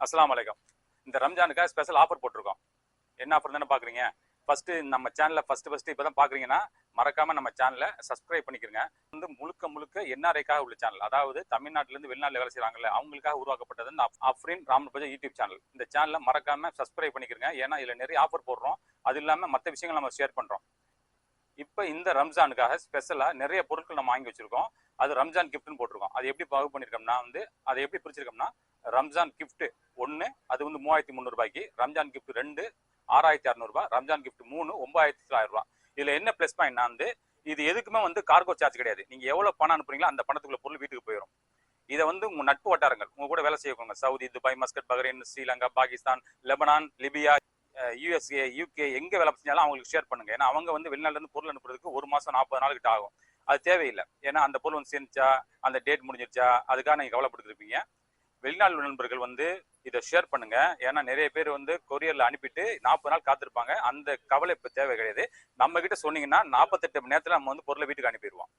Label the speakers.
Speaker 1: அஸ்ஸலாமு அலைக்கும். இந்த ரம்ஜானுக்காக ஸ்பெஷல் ஆஃபர் போட்டிருக்கோம். என்ன ஆஃபர் தானே பார்க்குறீங்க? ஃபர்ஸ்ட் நம்ம சேனலை ஃபர்ஸ்ட் இப்போ தான் பார்க்குறீங்கன்னா மறக்காம நம்ம சேனலை சப்ஸ்கிரைப் பண்ணிக்கிறங்க. வந்து முழுக்க முழுக்க என்ஆர்ஐக்காக உள்ள சேனல், அதாவது தமிழ்நாட்டிலேருந்து வெளிநாட்டில் வேலை செய்கிறாங்கல்ல அவங்களுக்காக உருவாக்கப்பட்டது இந்த அஃப்ரின் ராமன் பஜா யூடியூப் சேனல். இந்த சேனலை மறக்காம சப்ஸ்கிரைப் பண்ணிக்கிறங்க. ஏன்னா இதில் நிறைய ஆஃபர் போடுறோம். அது இல்லாமல் மற்ற விஷயங்கள் நம்ம ஷேர் பண்ணுறோம். இப்போ இந்த ரம்ஜானுக்காக ஸ்பெஷலாக நிறைய பொருட்கள் நம்ம வாங்கி வச்சிருக்கோம். அது ரம்ஜான் கிஃப்ட்னு போட்டிருக்கோம். அது எப்படி பகு பண்ணியிருக்கோம்னா அதை எப்படி பிரிச்சிருக்கோம்னா ரம்ஜான் கிஃப்ட் 1 அது வந்து 3300 ரூபாய்க்கு, ரம்ஜான் கிஃப்ட் 2 6600 ரூபாய், ரம்ஜான் கிஃப்ட் 3 9900 ரூபாய். இதுல என்ன பிளஸ் பாயிண்ட்னா இது எதுக்குமே வந்து கார்கோ சார்ஜ் கிடையாது. நீங்க எவ்வளவு பணம் அனுப்புறீங்களோ அந்த பணத்துக்குள்ள பொருள் வீட்டுக்கு போயிடும். இதை வந்து உங்க நட்பு வட்டாரங்கள், உங்க கூட வேலை செய்யறவங்க Saudi, Dubai, Muscat, Bahrain, Sri Lanka, Pakistan, Lebanon, Libya, USA, UK எங்க வேலை செஞ்சாலும் அவங்களுக்கு ஷேர் பண்ணுங்க. ஏன்னா அவங்க வந்து வெளிநாட்டுல இருந்து பொருள் அனுப்புறதுக்கு 1 மாசம் 40 நாள் கிட்ட ஆகும். அது தேவையில்லை. ஏன்னா அந்த பொருள் வந்து சேர்ந்துச்சா, அந்த டேட் முடிஞ்சிருச்சா, அதுக்காக நீங்க கவலைப்பட்டு இருப்பீங்க. வெளிநாடு நண்பர்கள் வந்து இதை ஷேர் பண்ணுங்க. ஏன்னா நிறைய பேர் வந்து கொரியர்ல அனுப்பிட்டு 40 நாள் காத்திருப்பாங்க. அந்த கவலை இப்ப தேவை கிடையாது. நம்ம கிட்ட சொன்னீங்கன்னா 48 மணி நேரத்துல நம்ம வந்து பொருளை வீட்டுக்கு அனுப்பிடுவோம்.